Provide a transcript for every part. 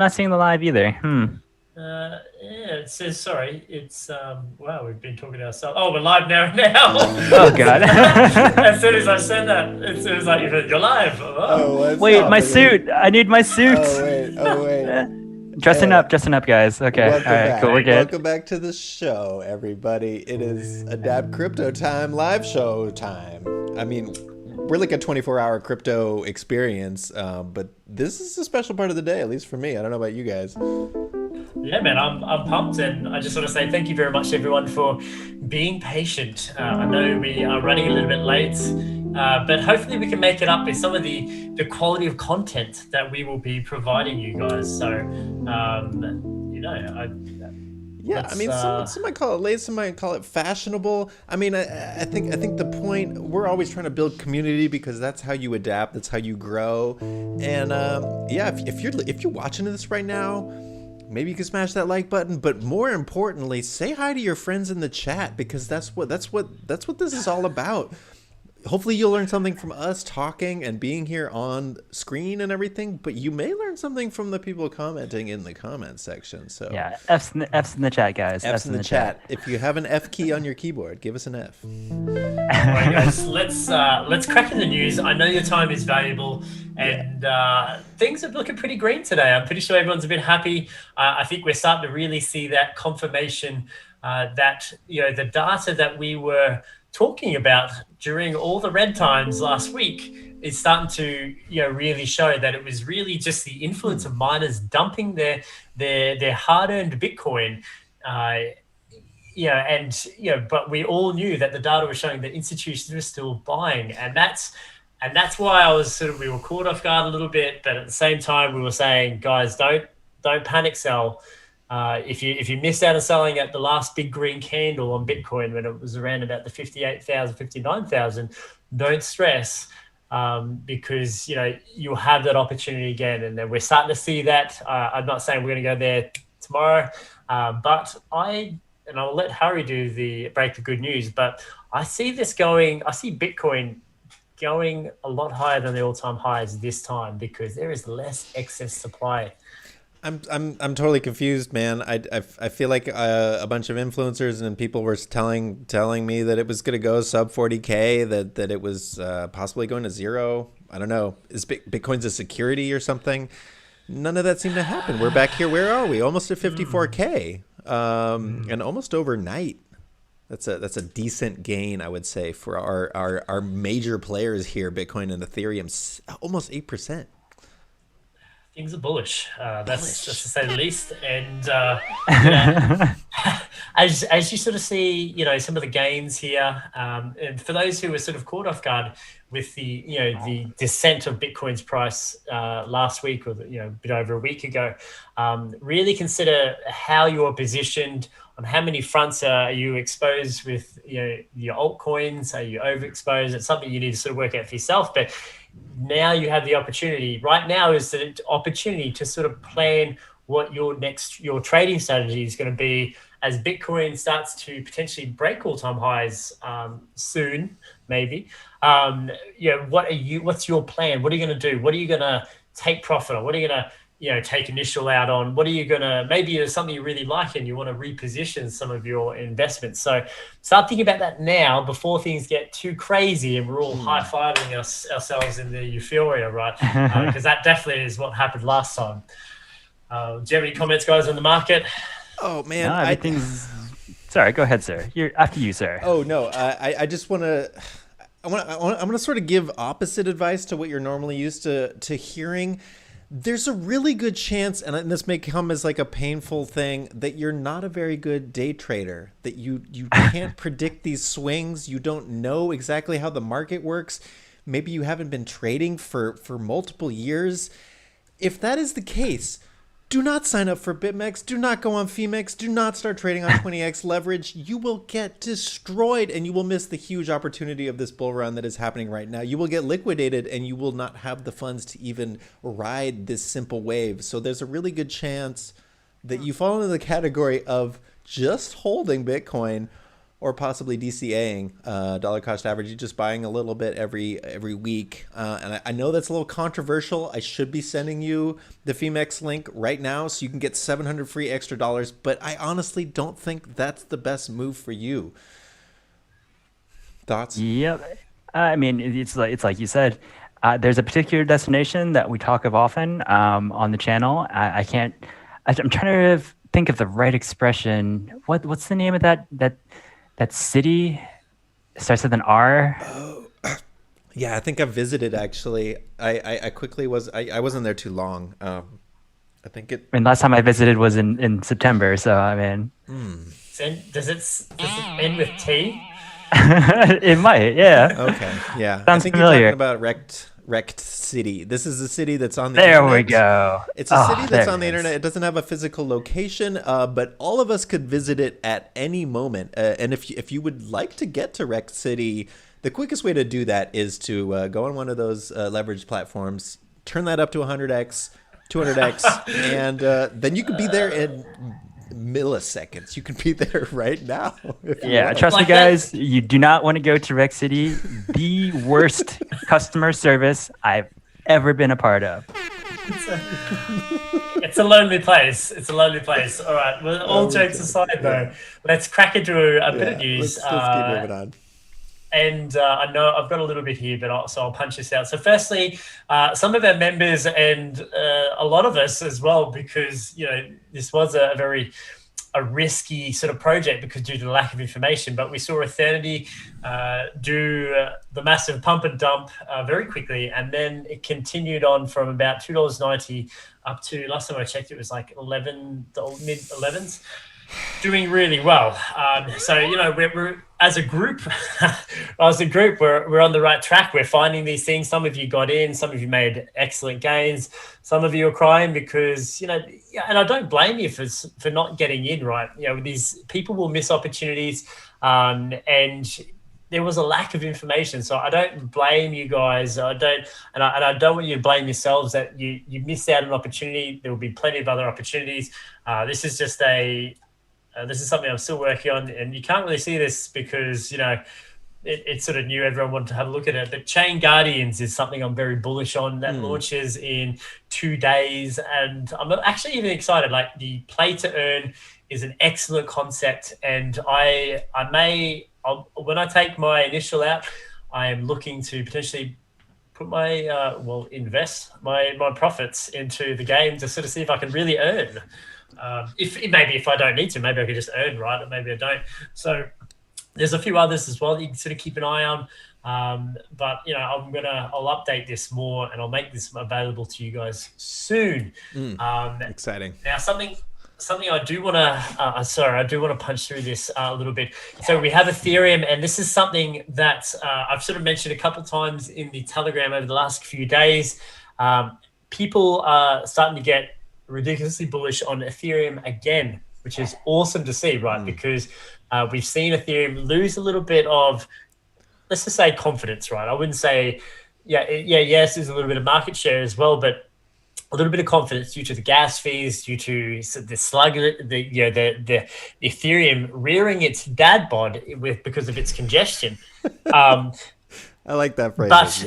Not seeing the live either. Yeah, it says sorry. It's wow, we've been talking to ourselves. Oh, we're live now. Now, Oh God. as soon as I said that, as soon as like you're live. Oh, Oh, what's Wait, my oh, suit. happening? I need my suit. Oh wait, oh wait. Dressing up, guys. Okay. All Welcome right. Cool. back. We're good. Welcome back to the show, everybody. It is Adapt Crypto Time, live show time. I mean, we're like a 24-hour crypto experience, but this is a special part of the day, at least for me. I don't know about you guys. yeah, man, I'm pumped, and I just want to say thank you very much, everyone, for being patient. I know we are running a little bit late, but hopefully we can make it up with some of the quality of content that we will be providing you guys. So, you know, Yeah, I let's mean, some might call it late, some might call it fashionable. I mean, I think the point, we're always trying to build community because that's how you adapt, that's how you grow. And yeah, if you're watching this right now, maybe you can smash that like button. But more importantly, say hi to your friends in the chat because that's what this is all about. Hopefully you'll learn something from us talking and being here on screen and everything, but you may learn something from the people commenting in the comment section. So Yeah. F's in the chat, guys. F's in the chat. If you have an F key on your keyboard, give us an F. All right, guys, let's crack in the news. I know your time is valuable, and things are looking pretty green today. I'm pretty sure everyone's a bit happy. I think we're starting to really see that confirmation that the data that we were talking about during all the red times last week is starting to really show that it was really just the influence of miners dumping their hard-earned Bitcoin. But we all knew that the data was showing that institutions were still buying, and that's why we were caught off guard a little bit. But at the same time, we were saying, guys, don't panic sell. If you missed out on selling at the last big green candle on Bitcoin when it was around about the 58,000, 59,000, don't stress, because you'll have that opportunity again, and then we're starting to see that. I'm not saying we're going to go there tomorrow, but I'll let Harry break the good news, but I see Bitcoin going a lot higher than the all-time highs this time because there is less excess supply. I'm totally confused, man. I feel like a bunch of influencers and people were telling me that it was going to go sub 40K, that it was possibly going to zero. I don't know. Is Bitcoin's a security or something? None of that seemed to happen. We're back here. Where are we? Almost at 54K, and almost overnight. That's a decent gain, I would say, for our major players here, Bitcoin and Ethereum, almost 8%. Things are bullish. That's to say the least. And as you sort of see, some of the gains here, and for those who were sort of caught off guard with the descent of Bitcoin's price last week, or a bit over a week ago, really consider how you're positioned. On how many fronts are you exposed with your altcoins? Are you overexposed? It's something you need to sort of work out for yourself. But now you have the opportunity. Right now is the opportunity to sort of plan what your trading strategy is going to be as Bitcoin starts to potentially break all-time highs soon, maybe. What's your plan? What are you going to do? What are you going to take profit on? What are you going to take initial out on? What are you going to, maybe there's something you really like and you want to reposition some of your investments. So start thinking about that now before things get too crazy and we're all high-fiving ourselves in the euphoria, right? Because that definitely is what happened last time. Do you have any comments, guys, on the market? Oh, man. No, everything's... Sorry, go ahead, sir. After you, sir. Oh, no. I just want to... I'm going to sort of give opposite advice to what you're normally used to hearing. There's a really good chance, and this may come as like a painful thing, that you're not a very good day trader, that you can't predict these swings. You don't know exactly how the market works. Maybe you haven't been trading for multiple years. If that is the case, do not sign up for BitMEX. Do not go on FEMEX. Do not start trading on 20x leverage. You will get destroyed and you will miss the huge opportunity of this bull run that is happening right now. You will get liquidated and you will not have the funds to even ride this simple wave. So there's a really good chance that you fall into the category of just holding Bitcoin or possibly DCAing dollar cost average. You're just buying a little bit every week. And I know that's a little controversial. I should be sending you the Femex link right now so you can get 700 free extra dollars. But I honestly don't think that's the best move for you. Thoughts? Yep. I mean, it's like you said. There's a particular destination that we talk of often on the channel. I'm trying to think of the right expression. What's the name of that city? It starts with an R. Oh, yeah, I think I visited actually. I quickly I wasn't there too long. I think it. I mean, last time I visited was in September. So I mean, Does it end with T? it might. Yeah. Okay. Yeah. Sounds I think familiar. you're talking about wrecked city. This is a city that's on the There internet. we go. It's a city that's there on the it is. internet. It doesn't have a physical location, but all of us could visit it at any moment. And if you would like to get to Wrecked City, the quickest way to do that is to go on one of those leverage platforms, turn that up to 100x, 200x, and then you could be there in milliseconds. You can be there right now. Yeah, trust me, Like that. guys. You do not want to go to Rec City. The worst customer service I've ever been a part of. It's a lonely place. It's a lonely place. All right. Well, all jokes aside, though, let's crack into a bit of news. Let's keep moving on. And I know I've got a little bit here, but I'll punch this out. So firstly, some of our members and a lot of us as well, because, this was a very risky sort of project because due to the lack of information, but we saw Eternity do the massive pump and dump very quickly. And then it continued on from about $2.90 up to, last time I checked, it was like mid-11s. Doing really well. So, we're as a group, we're on the right track. We're finding these things. Some of you got in, some of you made excellent gains. Some of you are crying because, and I don't blame you for not getting in, right? These people will miss opportunities, and there was a lack of information. So I don't blame you guys. I don't want you to blame yourselves that you missed out on an opportunity. There will be plenty of other opportunities. This is just this is something I'm still working on, and you can't really see this because, it's sort of new. Everyone wanted to have a look at it. But Chain Guardians is something I'm very bullish on. That launches in 2 days. And I'm actually even excited. Like, the play to earn is an excellent concept. And when I take my initial out, I am looking to potentially put my, invest my profits into the game to sort of see if I can really earn. If I don't need to, maybe I could just earn, right? Or maybe I don't. So there's a few others as well that you can sort of keep an eye on. But I'll update this more and I'll make this available to you guys soon. Exciting. Now something I do want to punch through this a little bit. So we have Ethereum, and this is something that I've sort of mentioned a couple times in the Telegram over the last few days. People are starting to get ridiculously bullish on Ethereum again, which is awesome to see, right? Because we've seen Ethereum lose a little bit of, let's just say, confidence, right? I wouldn't say, yes, there's a little bit of market share as well, but a little bit of confidence due to the gas fees, due to the the Ethereum rearing its dad bod because of its congestion. I like that phrase.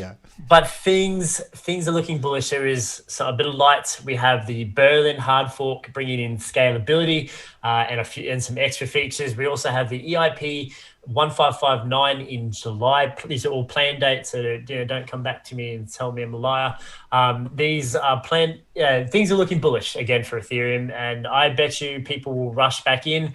But things are looking bullish. There is a bit of light. We have the Berlin hard fork bringing in scalability and some extra features. We also have the EIP 1559 in July. These are all planned dates, so don't come back to me and tell me I'm a liar. These are planned. Things are looking bullish again for Ethereum, and I bet you people will rush back in.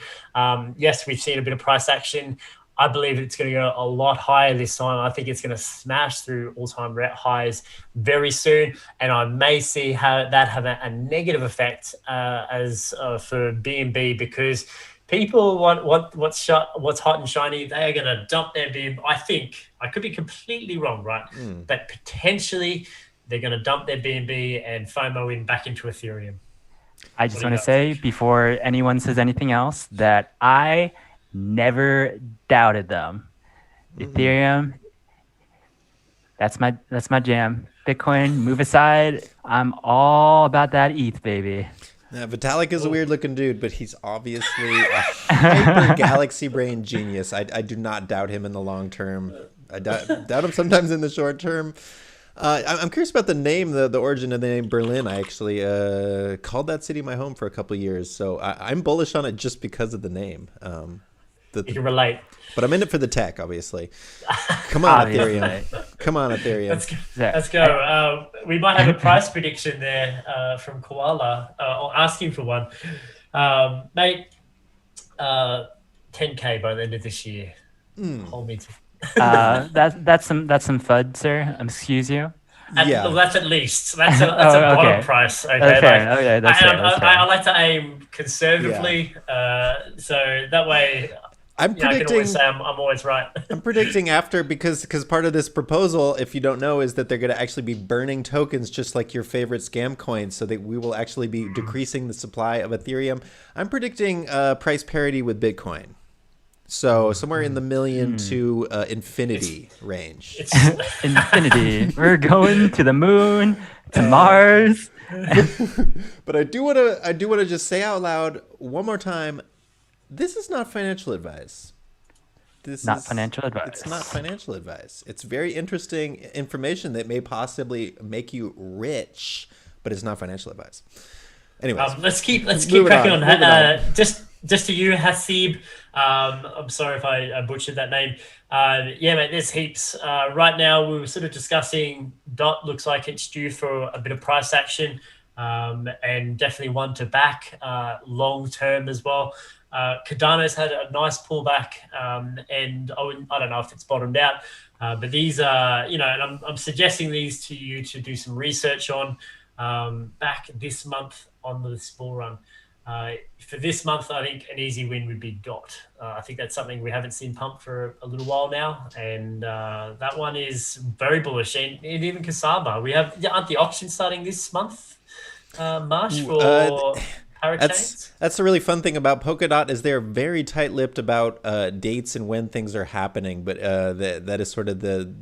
Yes, we've seen a bit of price action. I believe it's going to go a lot higher this time. I think it's going to smash through all-time highs very soon, and I may see how that have a negative effect for BNB because people want what's hot and shiny. They are going to dump their BNB. I think I could be completely wrong, right? But potentially they're going to dump their BNB and FOMO back into Ethereum. I just want to say before anyone says anything else that I never doubted them. Ethereum, that's my jam. Bitcoin, move aside. I'm all about that ETH, baby. Vitalik is a weird looking dude, but he's obviously a hyper galaxy brain genius. I do not doubt him in the long term. I doubt him sometimes in the short term. I'm curious about the name, the origin of the name Berlin. I actually called that city my home for a couple of years, so I'm bullish on it just because of the name. You can relate. But I'm in it for the tech, obviously. Come on, Ethereum. Come on, Ethereum. Let's go. We might have a price prediction there from Koala, or asking for one. Mate, 10K by the end of this year. Hold me to. That's some FUD, sir. Excuse you. Well, that's at least. That's a bottom price. Okay, that's fair. Okay, that's fair. I like to aim conservatively, so that way. I'm predicting. I can always say I'm always right. I'm predicting after because part of this proposal, if you don't know, is that they're going to actually be burning tokens just like your favorite scam coins, so that we will actually be decreasing the supply of Ethereum. I'm predicting price parity with Bitcoin. So somewhere in the million to infinity range. It's infinity. We're going to the moon, to Mars. But I do want to just say out loud one more time. This is not financial advice. It's not financial advice. It's very interesting information that may possibly make you rich, but it's not financial advice. Anyways, let's keep cracking on. Just to you, Hasib. I'm sorry if I butchered that name. Yeah, mate, there's heaps. Right now, we were sort of discussing DOT. Looks like it's due for a bit of price action, and definitely one to back long term as well. Cardano's had a nice pullback, and I don't know if it's bottomed out, but these are, and I'm suggesting these to you to do some research on back this month on the bull run. For this month, I think an easy win would be DOT. I think that's something we haven't seen pump for a little while now, and that one is very bullish. And even Kasaba, aren't the auctions starting this month, March, for parachains? That's the really fun thing about Polkadot is they're very tight-lipped about dates and when things are happening, but that is sort of the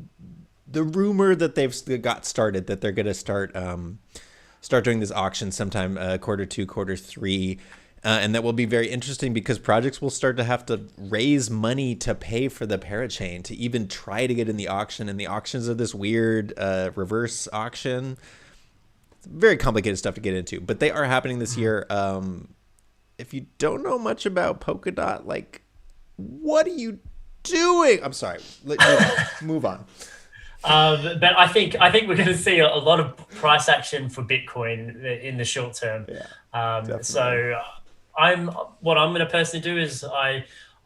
rumor that they've got started, that they're going to start doing this auction sometime Q2, Q3, and that will be very interesting because projects will start to have to raise money to pay for the parachain to even try to get in the auction, and the auctions are this weird reverse auction. It's very complicated stuff to get into, but they are happening this year. If you don't know much about Polkadot, like, what are you doing? I'm sorry. Move on. But I think we're going to see a lot of price action for Bitcoin in the short term. Yeah, so what I'm going to personally do is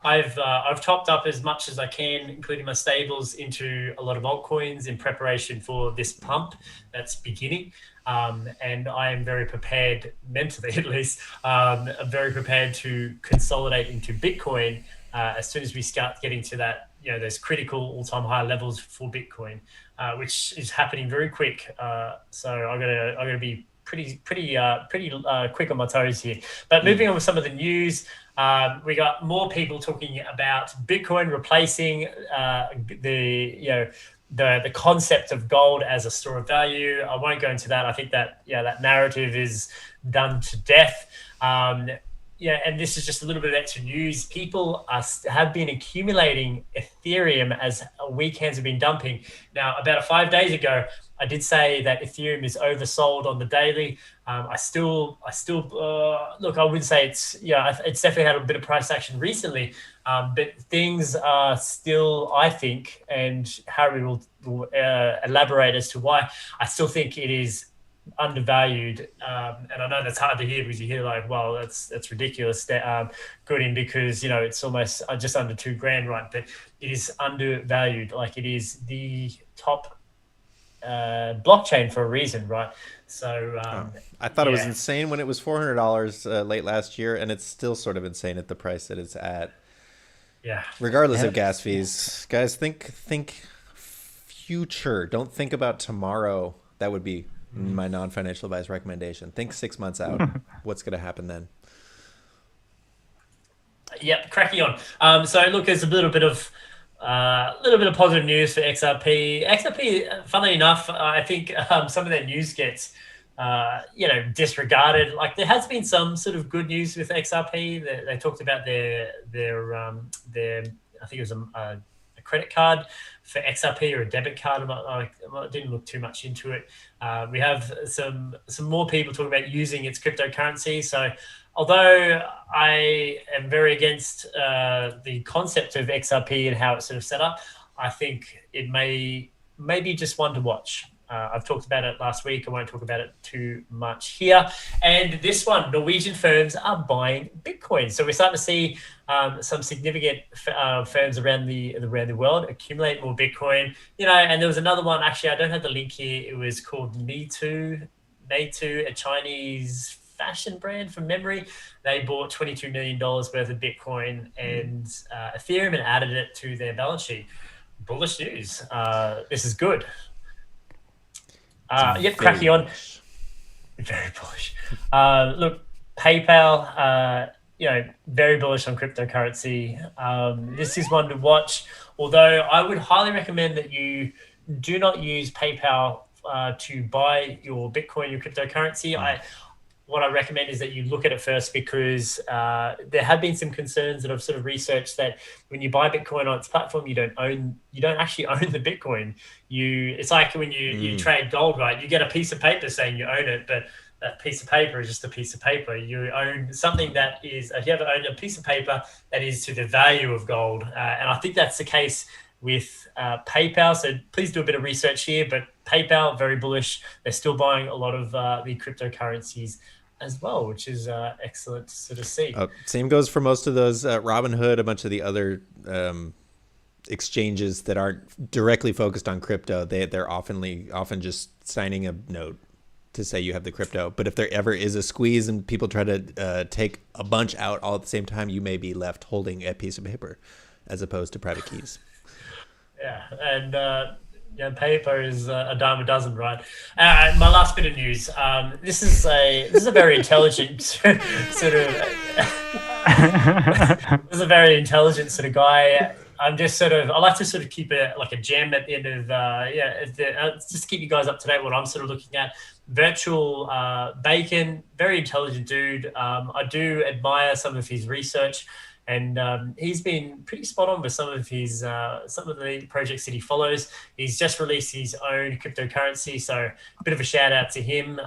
I've topped up as much as I can, including my stables, into a lot of altcoins in preparation for this pump that's beginning. And I am very prepared, mentally at least, I'm very prepared to consolidate into Bitcoin as soon as we start getting to that, those critical all-time high levels for Bitcoin, which is happening very quick. So I'm gonna be pretty quick on my toes here. But moving on with some of the news, we got more people talking about Bitcoin replacing the concept of gold as a store of value. I won't go into that. I think that that narrative is done to death. And this is just a little bit of extra news. People have been accumulating Ethereum as weekends have been dumping. Now, about 5 days ago, I did say that Ethereum is oversold on the daily. I still look. I wouldn't say it's definitely had a bit of price action recently, but things are still, I think, and Harry will elaborate as to why. I still think it is undervalued, and I know that's hard to hear because you hear like, well, that's ridiculous. Gooding, because it's almost just under $2,000, right? But it is undervalued. Like, it is the top blockchain for a reason, right? So I thought it was insane when it was $400 late last year, and it's still sort of insane at the price that it's at. Yeah. Regardless of gas fees, guys, think future. Don't think about tomorrow. That would be my non-financial advice recommendation. Think 6 months out. What's going to happen then? Yep, cracking on. So look, there's a little bit of positive news for XRP. XRP, funnily enough, I think some of their news gets disregarded. Like there has been some sort of good news with XRP. They talked about their I think it was a credit card for XRP or a debit card. I didn't look too much into it. We have some more people talking about using its cryptocurrency. So although I am very against the concept of XRP and how it's sort of set up, I think it may be just one to watch. I've talked about it last week. I won't talk about it too much here. And this one, Norwegian firms are buying Bitcoin. So we're starting to see some significant firms around the world accumulate more Bitcoin. And there was another one. Actually, I don't have the link here. It was called Meitu, a Chinese fashion brand from memory. They bought $22 million worth of Bitcoin and Ethereum and added it to their balance sheet. Bullish news. This is good. Cracking on. Very bullish. Look, PayPal, very bullish on cryptocurrency. This is one to watch, although I would highly recommend that you do not use PayPal to buy your Bitcoin, your cryptocurrency. What I recommend is that you look at it first, because there have been some concerns that I've sort of researched that when you buy Bitcoin on its platform, you don't actually own the Bitcoin. It's like when you trade gold, right? You get a piece of paper saying you own it, but that piece of paper is just a piece of paper. You own something that is, if you ever owned a piece of paper that is to the value of gold. And I think that's the case with PayPal. So please do a bit of research here, but PayPal, very bullish. They're still buying a lot of the cryptocurrencies as well, which is excellent to sort of see. Same goes for most of those Robinhood, a bunch of the other exchanges that aren't directly focused on crypto. They're often just signing a note to say you have the crypto. But if there ever is a squeeze and people try to take a bunch out all at the same time, you may be left holding a piece of paper as opposed to private keys. Yeah, and paper is a dime a dozen, right? My last bit of news. This is a very intelligent sort of. This is a very intelligent sort of guy. I like to sort of keep it like a gem at the end of just keep you guys up to date. What I'm sort of looking at. Virtual Bacon, very intelligent dude. I do admire some of his research. And he's been pretty spot on with some of the projects that he follows. He's just released his own cryptocurrency, so a bit of a shout out to him.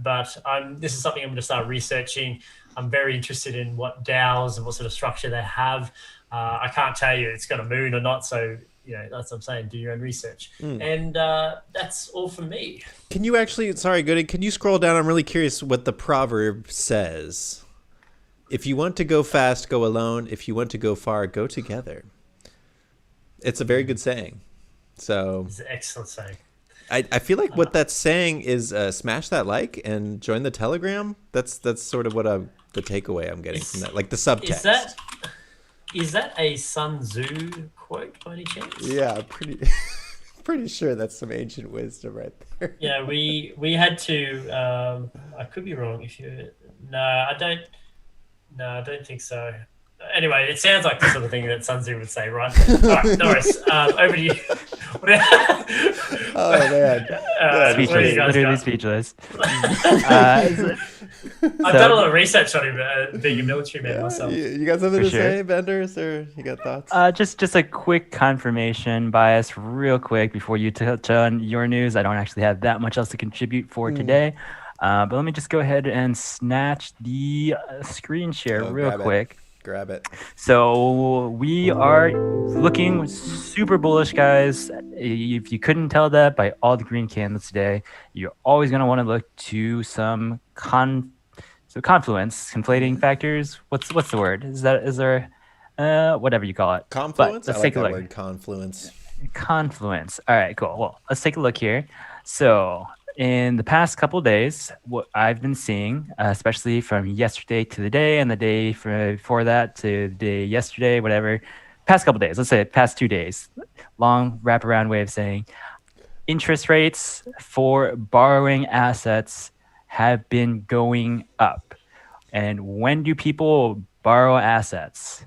But this is something I'm going to start researching. I'm very interested in what DAOs and what sort of structure they have. I can't tell you it's got a moon or not, so that's what I'm saying. Do your own research. And that's all from me. Can you actually? Sorry, Goody. Can you scroll down? I'm really curious what the proverb says. If you want to go fast, go alone. If you want to go far, go together. It's a very good saying. So it's an excellent saying. I feel like what that's saying is smash that like and join the Telegram. That's sort of what the takeaway I'm getting from that, like the subtext. Is that a Sun Tzu quote by any chance? Yeah, pretty sure that's some ancient wisdom right there. Yeah, we had to. I could be wrong. I don't think so. Anyway, it sounds like the sort of thing that Sun Tzu would say, right? All right, Norris, over to you. Oh, man. Speechless, literally speechless. I've done a lot of research on him, being a military man myself. You got something to say, Benders, or you got thoughts? Just a quick confirmation bias real quick before you touch on your news. I don't actually have that much else to contribute for today. But let me just go ahead and snatch the screen share real quick. Grab it. So we are looking super bullish, guys. If you couldn't tell that by all the green candles today, you're always going to want to look to some confluence, conflating factors. What's the word? Is there whatever you call it? Confluence? Let's take a look. Word, confluence. Confluence. All right, cool. Well, let's take a look here. So in the past couple of days, what I've been seeing, especially from yesterday to the day and the day before that to the day yesterday, whatever, past couple of days, let's say past 2 days, long wraparound way of saying interest rates for borrowing assets have been going up. And when do people borrow assets?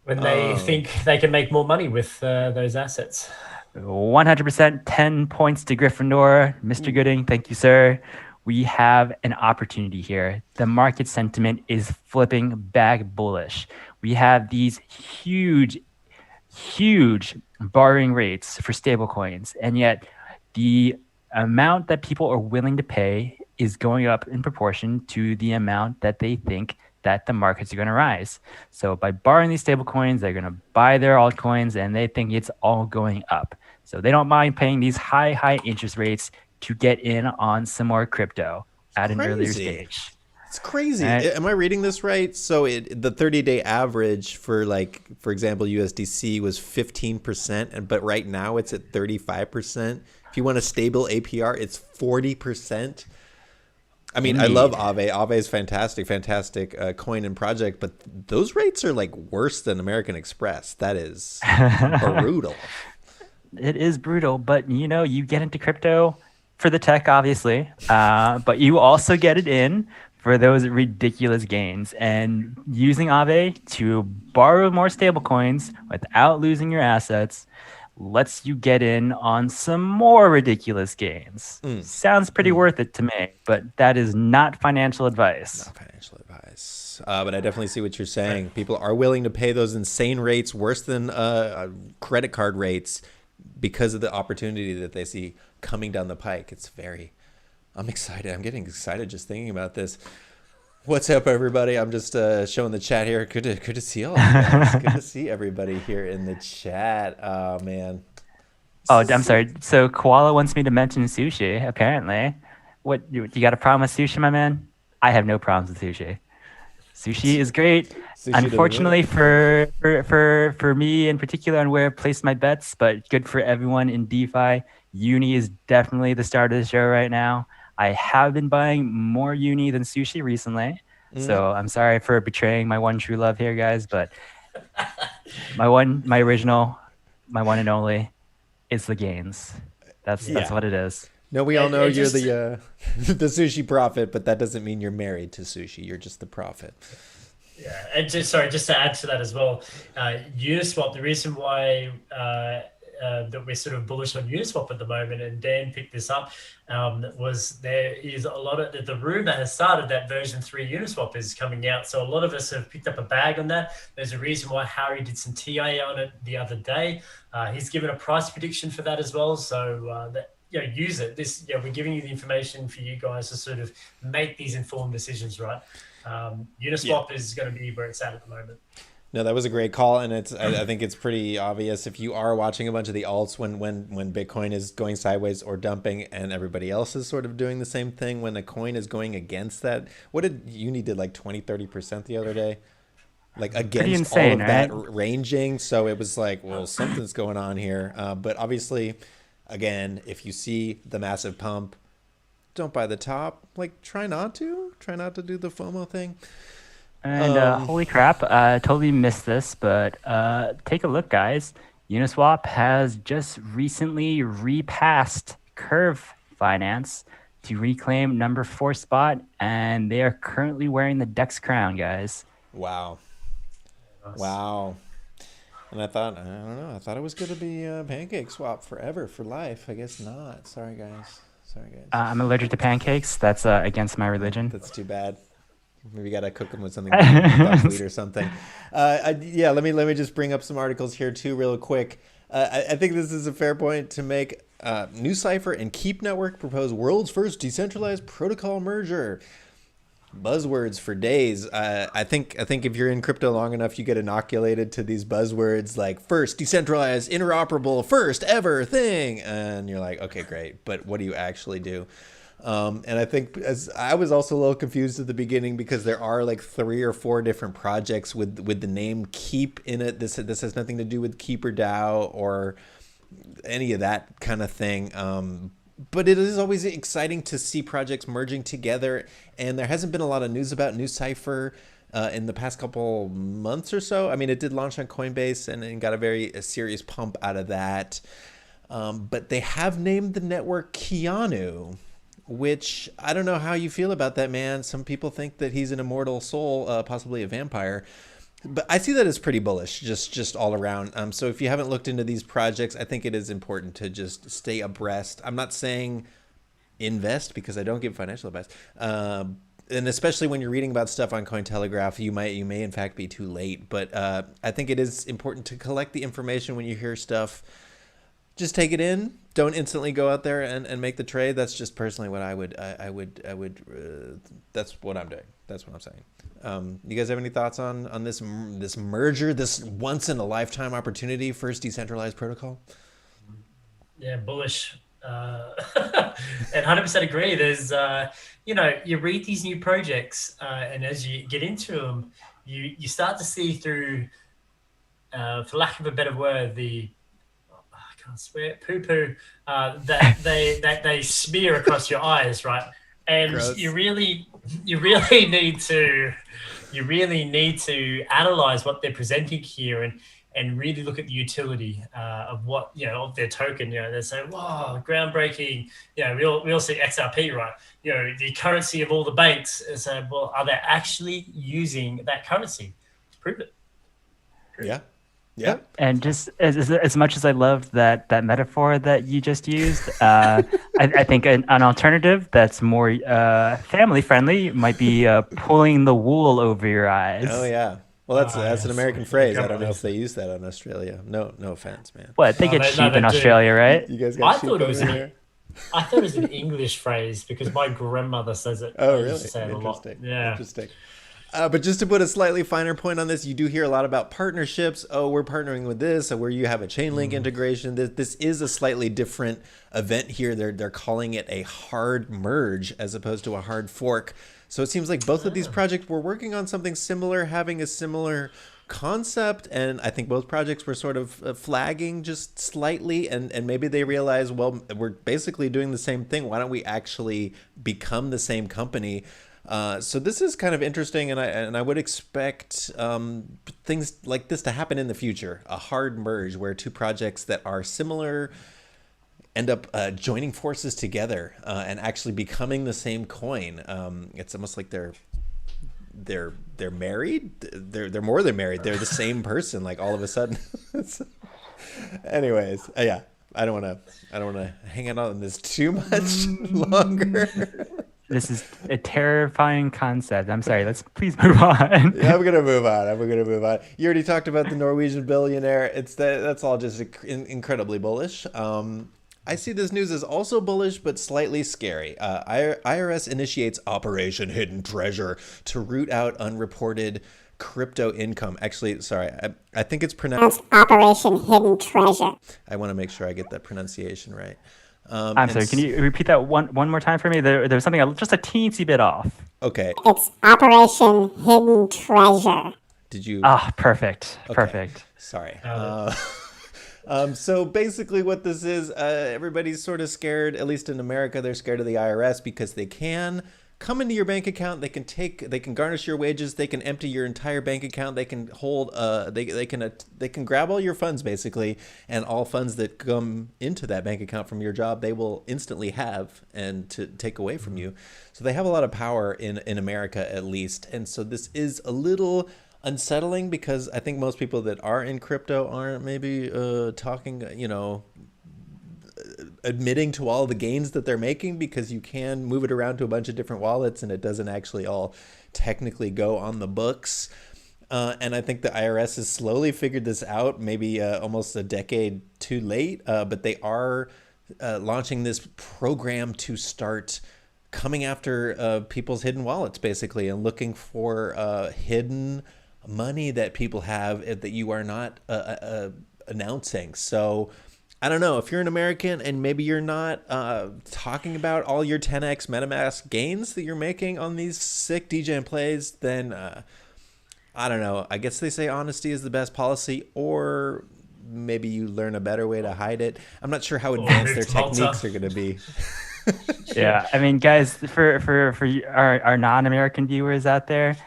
When they think they can make more money with those assets. 100%, 10 points to Gryffindor. Mr. Gooding, thank you, sir. We have an opportunity here. The market sentiment is flipping back bullish. We have these huge borrowing rates for stablecoins, and yet the amount that people are willing to pay is going up in proportion to the amount that they think that the markets are going to rise. So by borrowing these stablecoins, they're going to buy their altcoins, and they think it's all going up. So they don't mind paying these high interest rates to get in on some more crypto at an earlier stage. It's crazy. Am I reading this right? So the 30-day average for, like, for example, USDC was 15%, but right now it's at 35%. If you want a stable APR, it's 40%. I mean, Indeed. I love Aave. Aave is fantastic coin and project, but those rates are like worse than American Express. That is brutal. It is brutal, but you get into crypto for the tech, obviously, but you also get it in for those ridiculous gains. And using Aave to borrow more stablecoins without losing your assets lets you get in on some more ridiculous gains. Sounds pretty worth it to me, but that is not financial advice. Not financial advice. But I definitely see what you're saying. People are willing to pay those insane rates, worse than credit card rates, because of the opportunity that they see coming down the pike. I'm excited. I'm getting excited just thinking about this. What's up, everybody? I'm just showing the chat here. Good to see all of you guys. Good to see everybody here in the chat. Oh, man. Oh, I'm sorry. So Koala wants me to mention sushi, apparently. What, you got a problem with sushi, my man? I have no problems with sushi. Sushi is great. Sushi unfortunately for me in particular on where I place my bets, but good for everyone in DeFi. Uni is definitely the start of the show right now. I have been buying more uni than sushi recently, so I'm sorry for betraying my one true love here, guys. But my original, my one and only, is the gains. That's what it is. No, we all know you're the the sushi prophet, but that doesn't mean you're married to sushi. You're just the prophet. Yeah, and just to add to that as well, Uniswap. The reason why that we're sort of bullish on Uniswap at the moment, and Dan picked this up, was there is a lot of the rumor has started that version 3 Uniswap is coming out. So a lot of us have picked up a bag on that. There's a reason why Harry did some TA on it the other day. He's given a price prediction for that as well. So use it. We're giving you the information for you guys to sort of make these informed decisions, right? Uniswap is going to be where it's at the moment. No, that was a great call, and I think it's pretty obvious if you are watching a bunch of the alts when Bitcoin is going sideways or dumping, and everybody else is sort of doing the same thing when a coin is going against that. What did Uni did, like 20-30% the other day, like against insane, all of that ranging? So it was like, well, something's going on here. But obviously, again, if you see the massive pump, don't buy the top. Like, try not to do the FOMO thing. And holy crap, totally missed this, but take a look, guys. Uniswap has just recently repassed Curve Finance to reclaim number 4 spot, and they are currently wearing the Dex crown, guys. Wow. And I thought it was going to be Pancake Swap forever, for life. I guess not. Sorry, guys. I'm allergic to pancakes. That's against my religion. That's too bad. Maybe got to cook them with something like buckwheat or something. Let me just bring up some articles here too, real quick. I think this is a fair point to make. NewCipher and Keep Network propose world's first decentralized protocol merger. Buzzwords for days. I think if you're in crypto long enough, you get inoculated to these buzzwords like first decentralized, interoperable, first ever thing, and you're like, okay, great, but what do you actually do? And I think as I was also a little confused at the beginning because there are like 3 or 4 different projects with the name Keep in it. This has nothing to do with Keeper DAO or any of that kind of thing. But it is always exciting to see projects merging together. And there hasn't been a lot of news about NewCipher in the past couple months or so. I mean, it did launch on Coinbase and got a serious pump out of that. But they have named the network Keanu, which I don't know how you feel about that, man. Some people think that he's an immortal soul, possibly a vampire. But I see that as pretty bullish, just all around. So if you haven't looked into these projects, I think it is important to just stay abreast. I'm not saying invest because I don't give financial advice. And especially when you're reading about stuff on Cointelegraph, you may in fact be too late. But I think it is important to collect the information when you hear stuff. Just take it in. Don't instantly go out there and make the trade. That's just personally what I would. That's what I'm doing. That's what I'm saying. You guys have any thoughts on this merger, this once in a lifetime opportunity, first decentralized protocol? Yeah, bullish. And 100% agree. There's, you read these new projects, and as you get into them, you start to see through, for lack of a better word, I can't swear, poo-poo, that they smear across your eyes, right? And Gross. you really need to analyze what they're presenting here and really look at the utility of what of their token. They say, "Wow, groundbreaking!" We all see XRP, right? The currency of all the banks. And so, well, are they actually using that currency? Prove it. Yeah. Yeah. And just as much as I love that metaphor that you just used, I think an alternative that's more family friendly might be pulling the wool over your eyes. Oh yeah. Well, that's an American phrase. I don't know if they use that in Australia. No offense, man. What, they get sheep in Australia, right? You guys got sheep over here? I thought it was an English phrase because my grandmother says it. Oh, really? Say it Interesting. A lot. Yeah. Interesting. But just to put a slightly finer point on this, you do hear a lot about partnerships. Oh, we're partnering with this, or where you have a Chainlink integration. This is a slightly different event here. They're calling it a hard merge as opposed to a hard fork. So it seems like both of these projects were working on something similar, having a similar concept, and I think both projects were sort of flagging just slightly, and maybe they realize, well, we're basically doing the same thing. Why don't we actually become the same company? So this is kind of interesting, and I would expect things like this to happen in the future. A hard merge where two projects that are similar end up joining forces together and actually becoming the same coin. It's almost like they're married. They're more than married. They're the same person. Like all of a sudden. Anyways, yeah. I don't want to hang out on this too much longer. This is a terrifying concept. I'm sorry. Let's please move on. Yeah, I'm gonna move on. You already talked about the Norwegian billionaire. That's all just incredibly bullish. I see this news as also bullish, but slightly scary. IRS initiates Operation Hidden Treasure to root out unreported crypto income. Actually, sorry, I think it's pronounced Operation Hidden Treasure. I want to make sure I get that pronunciation right. I'm sorry. Can you repeat that one more time for me? There was something just a teensy bit off. Okay. It's Operation Hidden Treasure. Did you? Perfect. Okay. Perfect. Sorry. So basically what this is, everybody's sort of scared, at least in America, they're scared of the IRS because they can come into your bank account, they can garnish your wages, they can empty your entire bank account, they can hold, they can grab all your funds basically, and all funds that come into that bank account from your job, they will instantly have and to take away from you. So they have a lot of power in America at least. And so this is a little unsettling because I think most people that are in crypto aren't maybe talking, admitting to all the gains that they're making, because you can move it around to a bunch of different wallets and it doesn't actually all technically go on the books. And I think the IRS has slowly figured this out, maybe almost a decade too late, but they are launching this program to start coming after people's hidden wallets basically, and looking for hidden money that people have that you are not announcing. So I don't know if you're an American and maybe you're not talking about all your 10x MetaMask gains that you're making on these sick DJing plays, then I don't know. I guess they say honesty is the best policy, or maybe you learn a better way to hide it. I'm not sure how advanced their techniques are going to be. Yeah, I mean, guys, for our non-American viewers out there,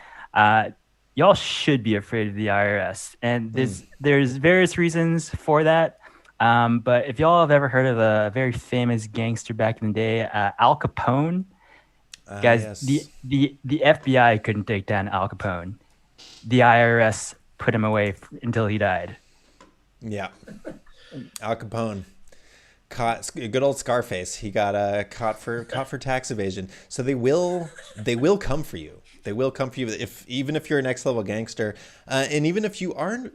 y'all should be afraid of the IRS, and there's various reasons for that. But if y'all have ever heard of a very famous gangster back in the day, Al Capone, guys, yes. the FBI couldn't take down Al Capone. The IRS put him away until he died. Yeah. Al Capone. Caught, good old Scarface. He got caught for tax evasion. So they will come for you. They will come for you even if you're a next level gangster, and even if you aren't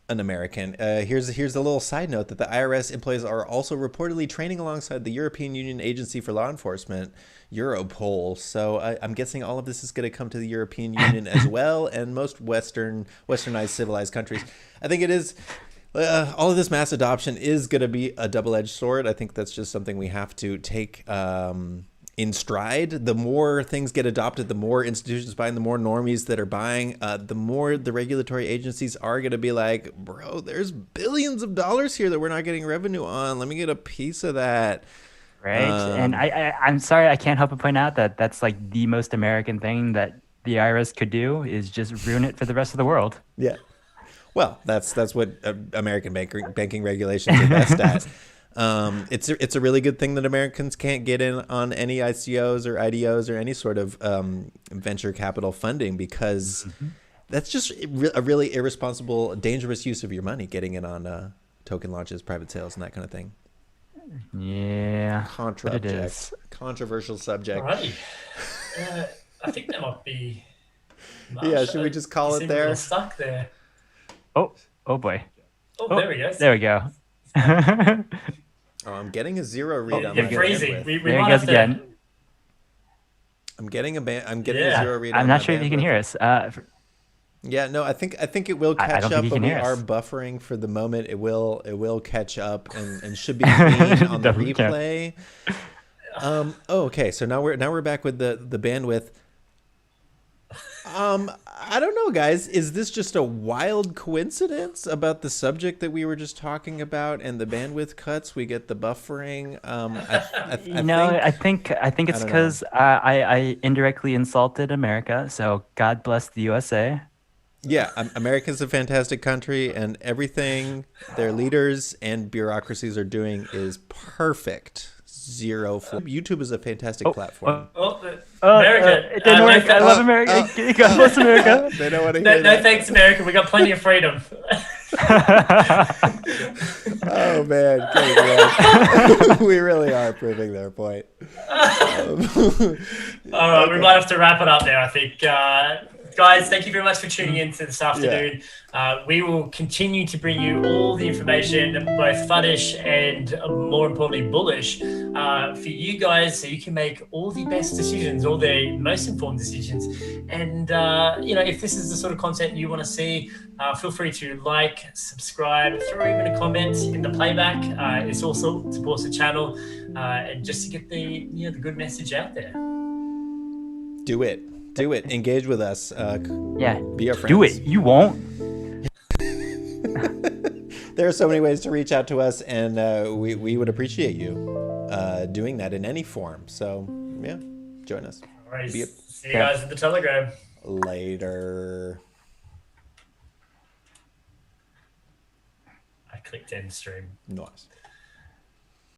an American. Here's a little side note that the IRS employees are also reportedly training alongside the European Union Agency for Law Enforcement, Europol. So I'm guessing all of this is going to come to the European Union as well, and most westernized civilized countries. I think it is. All of this mass adoption is going to be a double-edged sword. I think that's just something we have to take in stride. The more things get adopted, the more institutions buying, the more normies that are buying, the more the regulatory agencies are going to be like, bro, there's billions of dollars here that we're not getting revenue on. Let me get a piece of that. Right. And I'm sorry, I can't help but point out that that's like the most American thing that the IRS could do is just ruin it for the rest of the world. Yeah. Well, that's what American banking regulations are best at. It's a really good thing that Americans can't get in on any ICOs or IDOs or any sort of venture capital funding, because that's just a really irresponsible, dangerous use of your money, getting in on token launches, private sales, and that kind of thing. Yeah. Controversial subject. Alrighty. I think that might be. Yeah, should we just call it there? Stuck there. Oh boy. Oh, there we go. There we go. I'm getting a 0 read on you're my freezing. bandwidth. We There might he goes have again. I'm getting a 0 read on I'm my not sure if you can bandwidth. hear us. Yeah, no, I think it will I catch don't up, think you but can we hear are us. buffering for the moment. It will catch up and should be clean on the Double check. replay. Okay, so now we're back with the bandwidth. I don't know, guys. Is this just a wild coincidence about the subject that we were just talking about and the bandwidth cuts? We get the buffering. I think it's don't because I indirectly insulted America. So God bless the USA. Yeah, America's a fantastic country, and everything their leaders and bureaucracies are doing is perfect. Zero flaw. YouTube is a fantastic platform. America. It didn't work. I love America. God bless America. They don't want to No, hear that. thanks, America. We got plenty of freedom. Oh man, good. We really are proving their point. All right, we might have to wrap it up there, I think. Guys, thank you very much for tuning in to this afternoon. We will continue to bring you all the information, both funnish and more importantly, bullish, for you guys, so you can make all the best decisions, all the most informed decisions. And, if this is the sort of content you want to see, feel free to like, subscribe, throw even a comment in the playback. It's also supports the channel, and just to get the good message out there. Do it. Engage with us. Yeah. Be our friends. Do it. You won't. There are so many ways to reach out to us, and we would appreciate you doing that in any form. So, yeah, join us. All right. See you guys in the Telegram. Later. I clicked end stream. Nice.